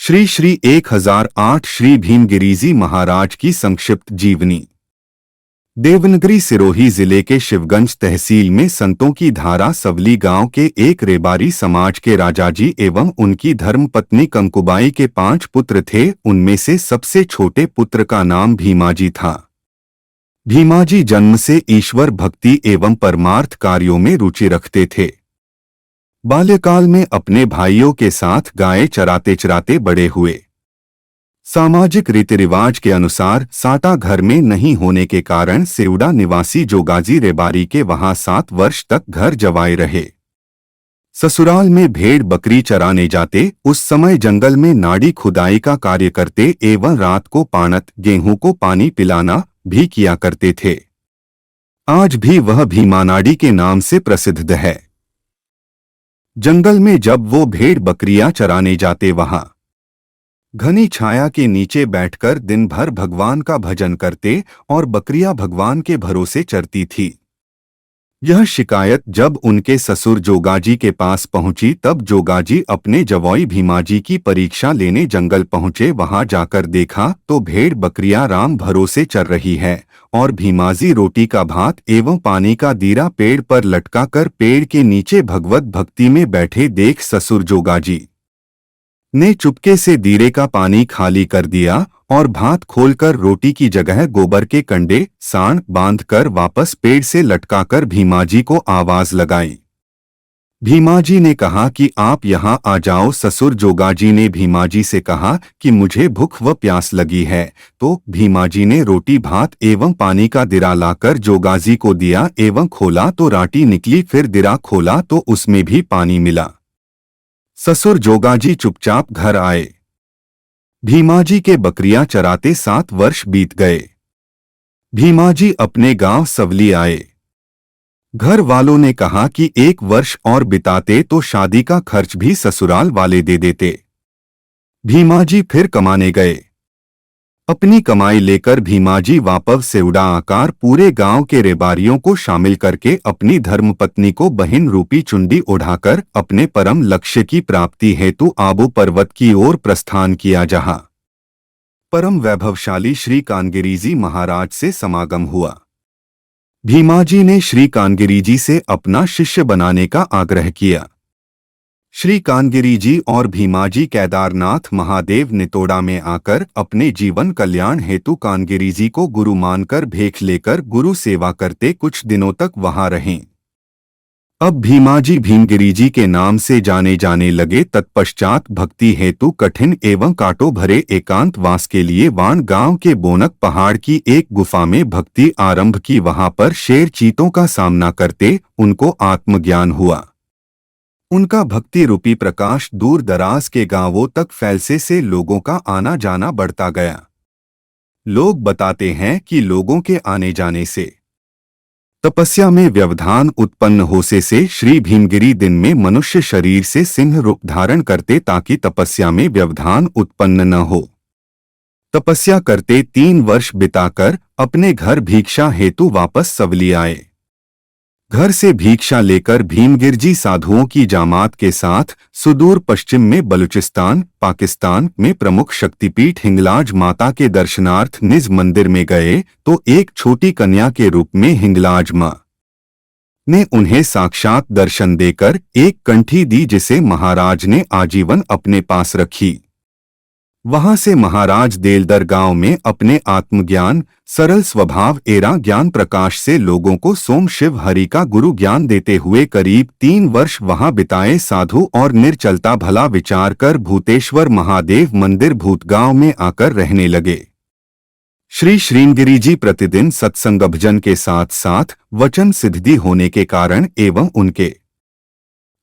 श्री श्री 1008 श्री भीमगिरीजी महाराज की संक्षिप्त जीवनी। देवनगरी सिरोही जिले के शिवगंज तहसील में संतों की धारा सवली गांव के एक रेबारी समाज के राजाजी एवं उनकी धर्मपत्नी कंकुबाई के 5 पुत्र थे। उनमें से सबसे छोटे पुत्र का नाम भीमाजी था। भीमाजी जन्म से ईश्वर भक्ति एवं परमार्थ कार्यों में रुचि रखते थे। बाल्यकाल में अपने भाइयों के साथ गायें चराते चराते बड़े हुए। सामाजिक रीति रिवाज के अनुसार साटा घर में नहीं होने के कारण सेउड़ा निवासी जोगाजी रेबारी के वहां 7 वर्ष तक घर जवाए रहे। ससुराल में भेड़ बकरी चराने जाते, उस समय जंगल में नाड़ी खुदाई का कार्य करते एवं रात को पाणत गेहूं को पानी पिलाना भी किया करते थे। आज भी वह भीमानाड़ी के नाम से प्रसिद्ध है। जंगल में जब वो भेड़ बकरियां चराने जाते, वहां घनी छाया के नीचे बैठकर दिन भर भगवान का भजन करते और बकरियां भगवान के भरोसे चरती थी। यह शिकायत जब उनके ससुर जोगाजी के पास पहुंची, तब जोगाजी अपने जवोई भीमाजी की परीक्षा लेने जंगल पहुंचे। वहां जाकर देखा तो भेड़ बकरियां राम भरोसे चर रही है और भीमाजी रोटी का भात एवं पानी का दीरा पेड़ पर लटका कर पेड़ के नीचे भगवत भक्ति में बैठे देख ससुर जोगाजी ने चुपके से दीरे का पानी खाली कर दिया और भात खोलकर रोटी की जगह गोबर के कंडे साण बांधकर वापस पेड़ से लटकाकर भीमाजी को आवाज लगाई। भीमाजी ने कहा कि आप यहाँ आ जाओ। ससुर जोगाजी ने भीमाजी से कहा कि मुझे भूख व प्यास लगी है, तो भीमाजी ने रोटी भात एवं पानी का दिरा लाकर जोगाजी को दिया एवं खोला तो राटी निकली। फिर दिरा खोला तो उसमें भी पानी मिला। ससुर जोगाजी चुपचाप घर आए। भीमाजी के बकरियां चराते 7 वर्ष बीत गए। भीमाजी अपने गांव सवली आए। घर वालों ने कहा कि 1 वर्ष और बिताते तो शादी का खर्च भी ससुराल वाले दे देते। भीमाजी फिर कमाने गए। अपनी कमाई लेकर भीमाजी वापस सेउड़ा आकार पूरे गांव के रेबारियों को शामिल करके अपनी धर्मपत्नी को बहिन रूपी चुंडी ओढ़ाकर अपने परम लक्ष्य की प्राप्ति हेतु आबू पर्वत की ओर प्रस्थान किया, जहां परम वैभवशाली श्री कानगिरीजी महाराज से समागम हुआ। भीमाजी ने श्री कानगिरीजी से अपना शिष्य बनाने का आग्रह किया। श्री कानगिरीजी और भीमाजी केदारनाथ महादेव नितोड़ा में आकर अपने जीवन कल्याण हेतु कानगिरीजी को गुरु मानकर भेख लेकर गुरु सेवा करते कुछ दिनों तक वहां रहे। अब भीमाजी भीमगिरीजी के नाम से जाने जाने लगे। तत्पश्चात भक्ति हेतु कठिन एवं कांटों भरे एकांत वास के लिए वाण गांव के बोनक पहाड़ की एक गुफा में भक्ति आरंभ की। वहां पर शेर चीतों का सामना करते उनको आत्मज्ञान हुआ। उनका भक्ति रूपी प्रकाश दूर दराज के गांवों तक फैलने से लोगों का आना जाना बढ़ता गया। लोग बताते हैं कि लोगों के आने जाने से तपस्या में व्यवधान उत्पन्न होने से श्री भीमगिरी दिन में मनुष्य शरीर से सिंह रूप धारण करते ताकि तपस्या में व्यवधान उत्पन्न न हो। तपस्या करते 3 वर्ष बिताकर अपने घर भिक्षा हेतु वापस सवली आए। घर से भिक्षा लेकर भीमगिरजी साधुओं की जमात के साथ सुदूर पश्चिम में बलूचिस्तान पाकिस्तान में प्रमुख शक्तिपीठ हिंगलाज माता के दर्शनार्थ निज मंदिर में गए, तो एक छोटी कन्या के रूप में हिंगलाज मां ने उन्हें साक्षात दर्शन देकर एक कंठी दी, जिसे महाराज ने आजीवन अपने पास रखी। वहां से महाराज देलदर गांव में अपने आत्मज्ञान सरल स्वभाव एरा ज्ञान प्रकाश से लोगों को सोम शिव हरि का गुरु ज्ञान देते हुए करीब 3 वर्ष वहां बिताए। साधु और निर्चलता भला विचार कर भूतेश्वर महादेव मंदिर भूतगांव में आकर रहने लगे। श्री श्रीमगिरीजी प्रतिदिन सत्संग भजन के साथ साथ वचन सिद्धि होने के कारण एवं उनके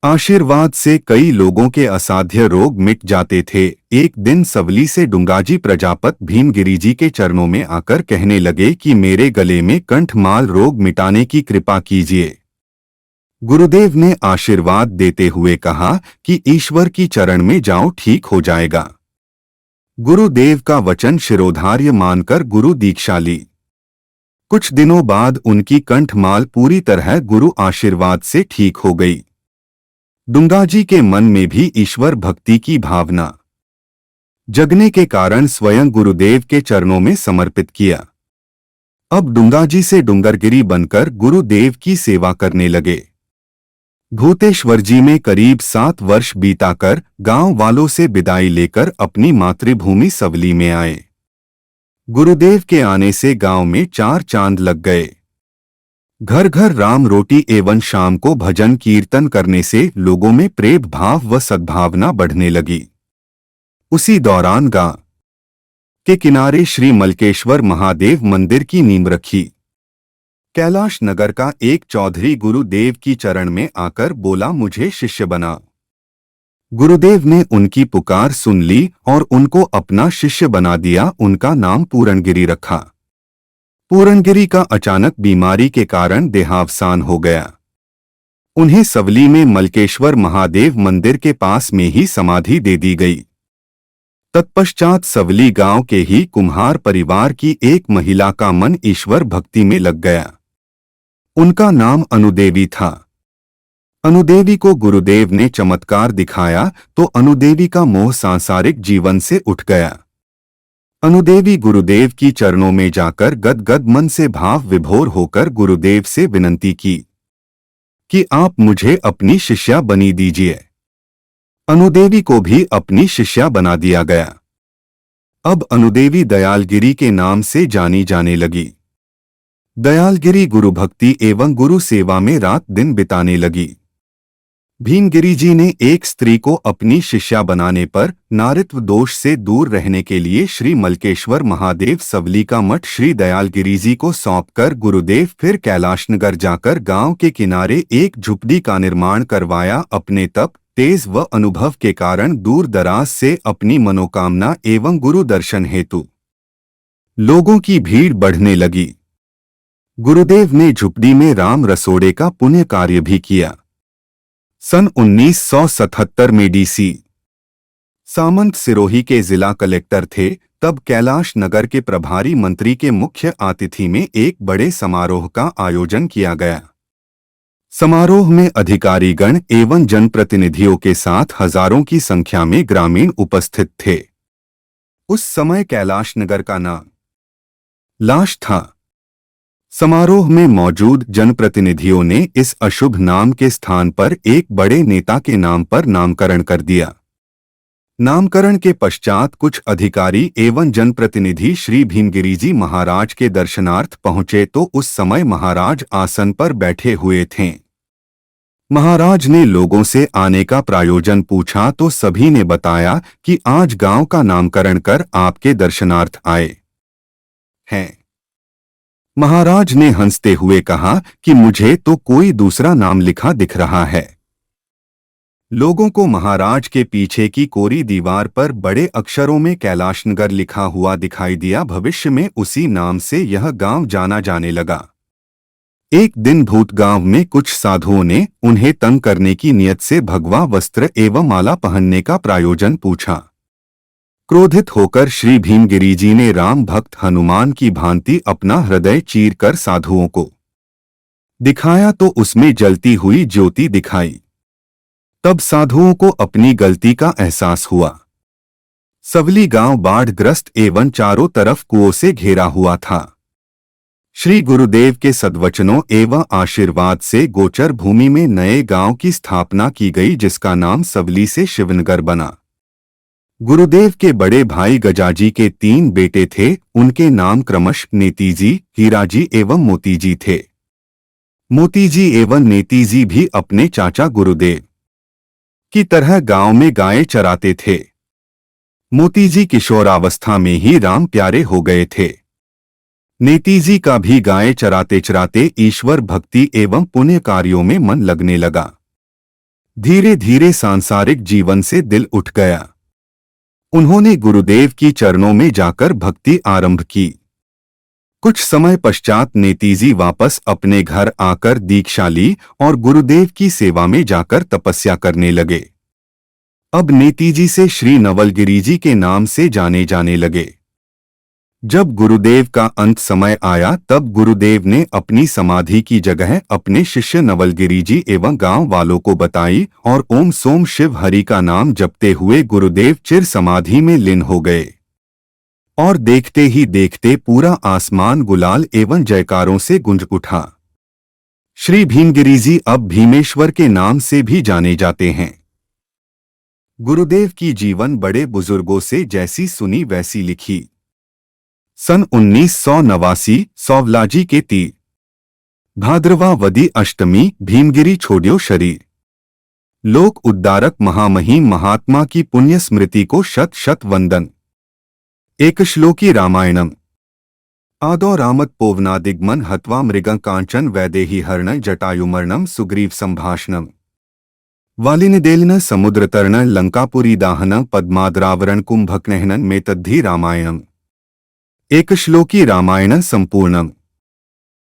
आशीर्वाद से कई लोगों के असाध्य रोग मिट जाते थे। एक दिन सवली से डुंगाजी प्रजापत भीमगिरीजी के चरणों में आकर कहने लगे कि मेरे गले में कंठमाल रोग मिटाने की कृपा कीजिए। गुरुदेव ने आशीर्वाद देते हुए कहा कि ईश्वर की चरण में जाओ, ठीक हो जाएगा। गुरुदेव का वचन शिरोधार्य मानकर गुरु दीक्षा ली। कुछ दिनों बाद उनकी कंठमाल पूरी तरह गुरु आशीर्वाद से ठीक हो गई। डुंगाजी के मन में भी ईश्वर भक्ति की भावना जगने के कारण स्वयं गुरुदेव के चरणों में समर्पित किया। अब डूंगाजी से डूंगरगिरी बनकर गुरुदेव की सेवा करने लगे। भूतेश्वर जी में करीब 7 वर्ष बीताकर गांव वालों से विदाई लेकर अपनी मातृभूमि सवली में आए। गुरुदेव के आने से गांव में 4 चांद लग गए। घर घर राम रोटी एवं शाम को भजन कीर्तन करने से लोगों में प्रेम भाव व सद्भावना बढ़ने लगी। उसी दौरान गांव के किनारे श्री मलकेश्वर महादेव मंदिर की नींव रखी। कैलाश नगर का एक चौधरी गुरुदेव की चरण में आकर बोला, मुझे शिष्य बना। गुरुदेव ने उनकी पुकार सुन ली और उनको अपना शिष्य बना दिया। उनका नाम पूरणगिरी रखा। पूरणगिरी का अचानक बीमारी के कारण देहावसान हो गया। उन्हें सवली में मलकेश्वर महादेव मंदिर के पास में ही समाधि दे दी गई। तत्पश्चात सवली गांव के ही कुम्हार परिवार की एक महिला का मन ईश्वर भक्ति में लग गया। उनका नाम अनुदेवी था। अनुदेवी को गुरुदेव ने चमत्कार दिखाया तो अनुदेवी का मोह सांसारिक जीवन से उठ गया। अनुदेवी गुरुदेव की चरणों में जाकर गदगद मन से भाव विभोर होकर गुरुदेव से विनती की कि आप मुझे अपनी शिष्या बनी दीजिए। अनुदेवी को भी अपनी शिष्या बना दिया गया। अब अनुदेवी दयालगिरी के नाम से जानी जाने लगी। दयालगिरी गुरु भक्ति एवं गुरु सेवा में रात दिन बिताने लगी। भीमगिरी जी ने एक स्त्री को अपनी शिष्या बनाने पर नारित्व दोष से दूर रहने के लिए श्री मलकेश्वर महादेव सवली का मठ श्री दयालगिरी जी को सौंपकर गुरुदेव फिर कैलाशनगर जाकर गांव के किनारे एक झुपड़ी का निर्माण करवाया। अपने तप तेज व अनुभव के कारण दूर दराज से अपनी मनोकामना एवं गुरु दर्शन हेतु लोगों की भीड़ बढ़ने लगी। गुरुदेव ने झुपड़ी में राम रसोड़े का पुण्य कार्य भी किया। सन 1977 में डीसी सामंत सिरोही के जिला कलेक्टर थे। तब कैलाश नगर के प्रभारी मंत्री के मुख्य आतिथि में एक बड़े समारोह का आयोजन किया गया। समारोह में अधिकारीगण एवं जनप्रतिनिधियों के साथ हजारों की संख्या में ग्रामीण उपस्थित थे। उस समय कैलाश नगर का नाम लाश था। समारोह में मौजूद जनप्रतिनिधियों ने इस अशुभ नाम के स्थान पर एक बड़े नेता के नाम पर नामकरण कर दिया। नामकरण के पश्चात कुछ अधिकारी एवं जनप्रतिनिधि श्री भीमगिरी जी महाराज के दर्शनार्थ पहुंचे तो उस समय महाराज आसन पर बैठे हुए थे। महाराज ने लोगों से आने का प्रयोजन पूछा तो सभी ने बताया कि आज गांव का नामकरण कर आपके दर्शनार्थ आए हैं। महाराज ने हंसते हुए कहा कि मुझे तो कोई दूसरा नाम लिखा दिख रहा है। लोगों को महाराज के पीछे की कोरी दीवार पर बड़े अक्षरों में कैलाशनगर लिखा हुआ दिखाई दिया। भविष्य में उसी नाम से यह गांव जाना जाने लगा। एक दिन भूत गांव में कुछ साधुओं ने उन्हें तंग करने की नियत से भगवा वस्त्र एवं माला पहनने का प्रयोजन पूछा। क्रोधित होकर श्री भीमगिरी जी ने राम भक्त हनुमान की भांति अपना हृदय चीरकर साधुओं को दिखाया तो उसमें जलती हुई ज्योति दिखाई। तब साधुओं को अपनी गलती का एहसास हुआ। सवली गांव बाढ़ग्रस्त एवं चारों तरफ कुओं से घेरा हुआ था। श्री गुरुदेव के सद्वचनों एवं आशीर्वाद से गोचर भूमि में नए गांव की स्थापना की गई जिसका नाम सवली से शिवनगर बना। गुरुदेव के बड़े भाई गजाजी के 3 बेटे थे। उनके नाम क्रमश नेतीजी, हीराजी एवं मोतीजी थे। मोतीजी एवं नेतीजी भी अपने चाचा गुरुदेव की तरह गांव में गायें चराते थे। मोतीजी किशोरावस्था में ही राम प्यारे हो गए थे। नेतीजी का भी गायें चराते चराते ईश्वर भक्ति एवं पुण्य कार्यों में मन लगने लगा। धीरे धीरे सांसारिक जीवन से दिल उठ गया। उन्होंने गुरुदेव की चरणों में जाकर भक्ति आरंभ की। कुछ समय पश्चात नेतीजी वापस अपने घर आकर दीक्षा ली और गुरुदेव की सेवा में जाकर तपस्या करने लगे। अब नेतीजी से श्री नवलगिरी जी के नाम से जाने जाने लगे। जब गुरुदेव का अंत समय आया तब गुरुदेव ने अपनी समाधि की जगह अपने शिष्य नवलगिरी जी एवं गांव वालों को बताई और ओम सोम शिव हरि का नाम जपते हुए गुरुदेव चिर समाधि में लीन हो गए। और देखते ही देखते पूरा आसमान गुलाल एवं जयकारों से गूंज उठा। श्री भीमगिरी जी अब भीमेश्वर के नाम से भी जाने जाते हैं। गुरुदेव की जीवन बड़े बुजुर्गों से जैसी सुनी वैसी लिखी। सन 1989 सौवलाजी के 30 भाद्रवावदी अष्टमी भीमगिरी छोड़ियो शरीर। लोक उद्धारक महामहिम महात्मा की पुण्य स्मृति को शत शत वंदन। एक श्लोकी रामायणम। आदौ रामत पोवनादिग्मन हत्वा मृगं कांचन वैदेही हर्ण जटायुमर्णम सुग्रीव संभाषणम। वालिनदेलन समुद्रतरण लंकापुरी दाहन पद्माद्रावरण कुंभकनहनन में तद्धि रामायणम। एक श्लोकी रामायण संपूर्णम।